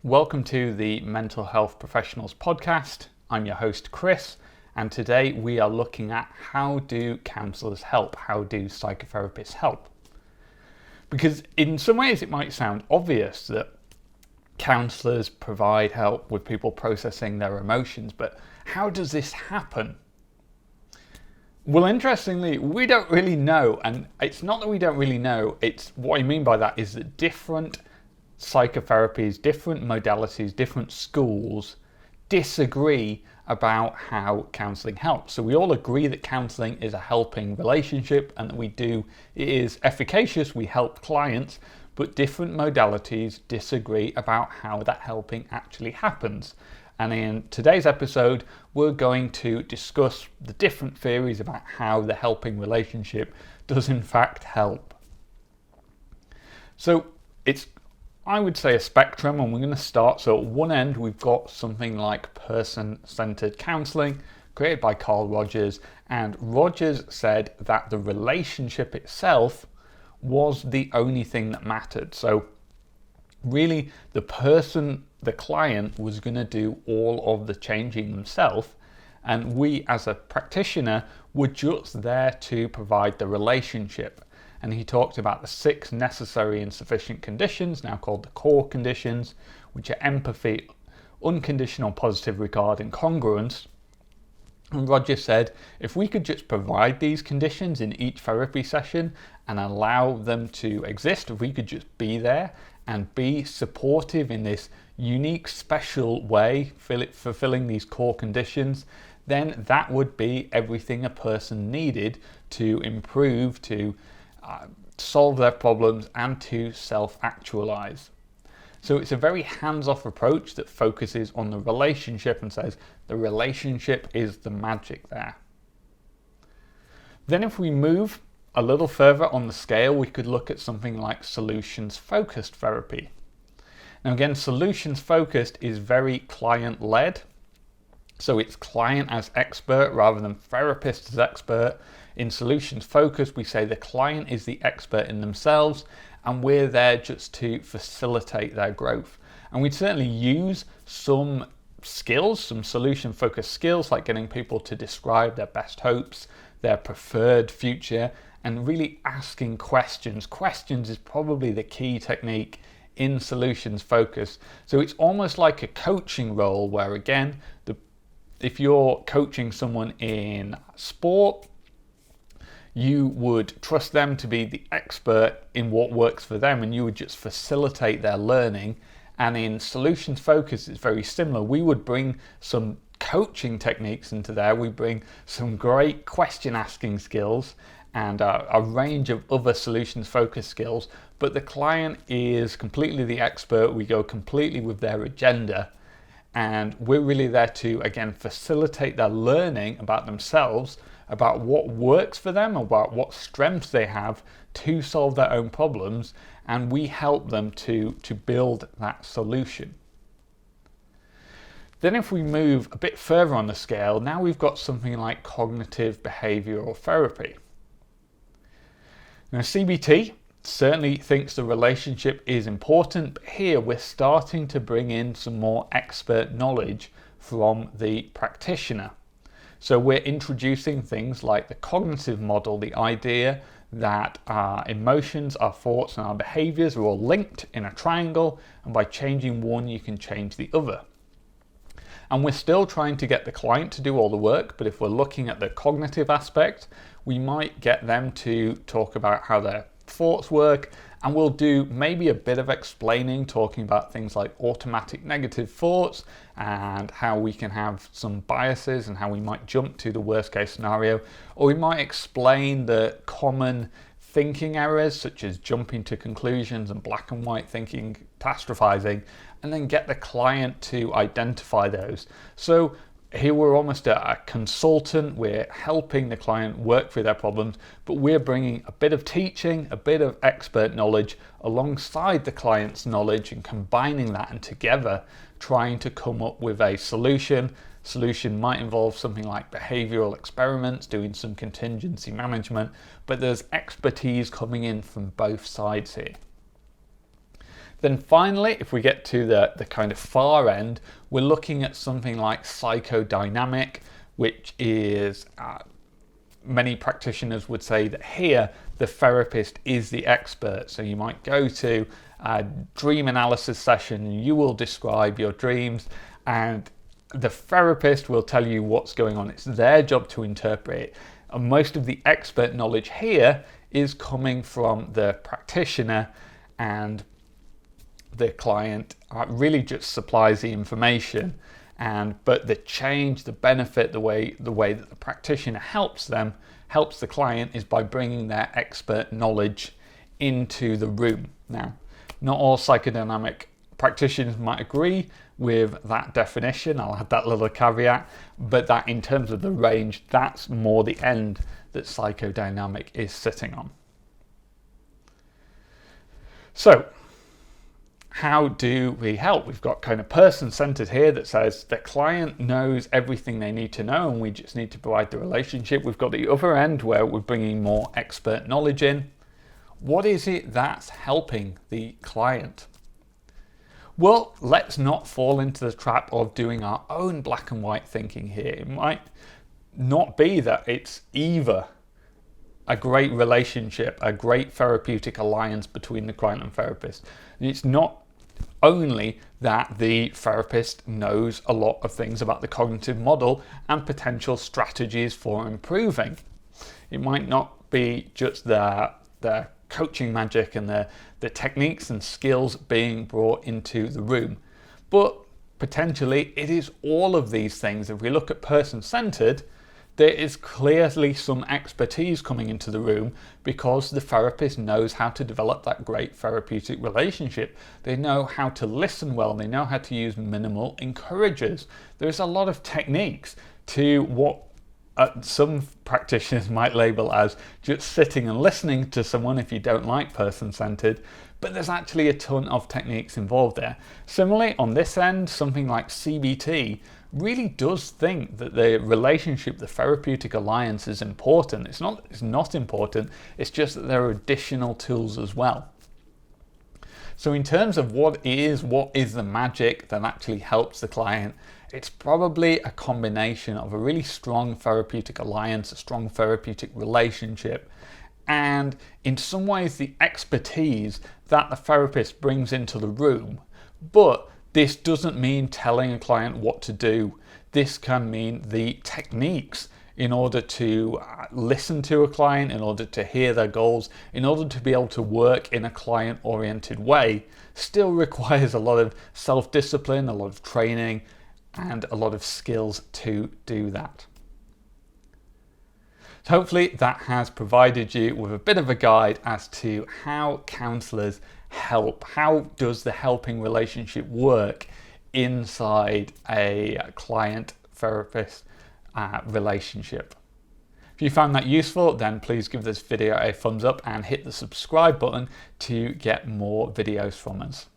Welcome to the Mental Health Professionals podcast. I'm your host Chris, and today we are looking at how do counsellors help? How do psychotherapists help? Because in some ways it might sound obvious that counsellors provide help with people processing their emotions, but how does this happen? Well, interestingly, we don't really know, and it's not that we don't really know, it's what I mean by that is that different psychotherapies, different modalities, different schools disagree about how counselling helps. So we all agree that counselling is a helping relationship and that it is efficacious, we help clients, but different modalities disagree about how that helping actually happens. And in today's episode, we're going to discuss the different theories about how the helping relationship does in fact help. So it's, I would say, a spectrum, and we're going to start. So at one end, we've got something like person-centered counselling, created by Carl Rogers. And Rogers said that the relationship itself was the only thing that mattered. So really, the client was going to do all of the changing themselves. And we, as a practitioner, were just there to provide the relationship. And he talked about the 6 necessary and sufficient conditions, now called the core conditions, which are empathy, unconditional positive regard, and congruence. And Roger said, if we could just provide these conditions in each therapy session and allow them to exist, if we could just be there and be supportive in this unique, special way, fulfilling these core conditions, then that would be everything a person needed to improve, to solve their problems and to self-actualize. So it's a very hands-off approach that focuses on the relationship and says the relationship is the magic there. Then if we move a little further on the scale, we could look at something like solutions-focused therapy. Now again, solutions-focused is very client-led. So it's client as expert rather than therapist as expert. In solutions focus, we say the client is the expert in themselves and we're there just to facilitate their growth. And we certainly use some skills, some solution focused skills, like getting people to describe their best hopes, their preferred future, and really asking questions. Questions is probably the key technique in solutions focus. So it's almost like a coaching role where, again, if you're coaching someone in sport, you would trust them to be the expert in what works for them and you would just facilitate their learning. And in solutions focus, it's very similar. We would bring some coaching techniques into there. We bring some great question asking skills and a range of other solutions focused skills, but the client is completely the expert. We go completely with their agenda. And we're really there to, again, facilitate their learning about themselves, about what works for them, about what strengths they have to solve their own problems, and we help them to build that solution. Then if we move a bit further on the scale, now we've got something like cognitive behavioural therapy. Now CBT certainly thinks the relationship is important, but here we're starting to bring in some more expert knowledge from the practitioner. So we're introducing things like the cognitive model, the idea that our emotions, our thoughts, and our behaviors are all linked in a triangle, and by changing one, you can change the other. And we're still trying to get the client to do all the work, but if we're looking at the cognitive aspect, we might get them to talk about how their thoughts work, and we'll do maybe a bit of explaining, talking about things like automatic negative thoughts and how we can have some biases and how we might jump to the worst case scenario, or we might explain the common thinking errors such as jumping to conclusions and black and white thinking, catastrophizing, and then get the client to identify those. So here we're almost a consultant, we're helping the client work through their problems, but we're bringing a bit of teaching, a bit of expert knowledge alongside the client's knowledge and combining that and together trying to come up with a solution. Solution might involve something like behavioural experiments, doing some contingency management, but there's expertise coming in from both sides here. Then finally, if we get to the kind of far end, we're looking at something like psychodynamic, which is many practitioners would say that here the therapist is the expert. So you might go to a dream analysis session, you will describe your dreams, and the therapist will tell you what's going on. It's their job to interpret it. And most of the expert knowledge here is coming from the practitioner, and the client really just supplies the information. But the change, the benefit, the way that the practitioner helps the client is by bringing their expert knowledge into the room. Now, not all psychodynamic practitioners might agree with that definition. I'll add that little caveat, but that in terms of the range, that's more the end that psychodynamic is sitting on. So, how do we help? We've got kind of person-centered here that says the client knows everything they need to know and we just need to provide the relationship. We've got the other end where we're bringing more expert knowledge in. What is it that's helping the client? Well, let's not fall into the trap of doing our own black and white thinking here. It might not be that it's either a great relationship, a great therapeutic alliance between the client and therapist. And it's not only that the therapist knows a lot of things about the cognitive model and potential strategies for improving. It might not be just the coaching magic and the techniques and skills being brought into the room, but potentially it is all of these things. If we look at person-centered, there is clearly some expertise coming into the room because the therapist knows how to develop that great therapeutic relationship. They know how to listen well. They know how to use minimal encouragers. There's a lot of techniques to what some practitioners might label as just sitting and listening to someone if you don't like person-centered, but there's actually a ton of techniques involved there. Similarly, on this end, something like CBT really does think that the relationship, the therapeutic alliance is important. It's not important, it's just that there are additional tools as well. So in terms of what is the magic that actually helps the client, it's probably a combination of a really strong therapeutic alliance, a strong therapeutic relationship, and in some ways the expertise that the therapist brings into the room. But this doesn't mean telling a client what to do. This can mean the techniques in order to listen to a client, in order to hear their goals, in order to be able to work in a client-oriented way, still requires a lot of self-discipline, a lot of training, and a lot of skills to do that. So hopefully that has provided you with a bit of a guide as to how counsellors help. How does the helping relationship work inside a client-therapist relationship? If you found that useful, then please give this video a thumbs up and hit the subscribe button to get more videos from us.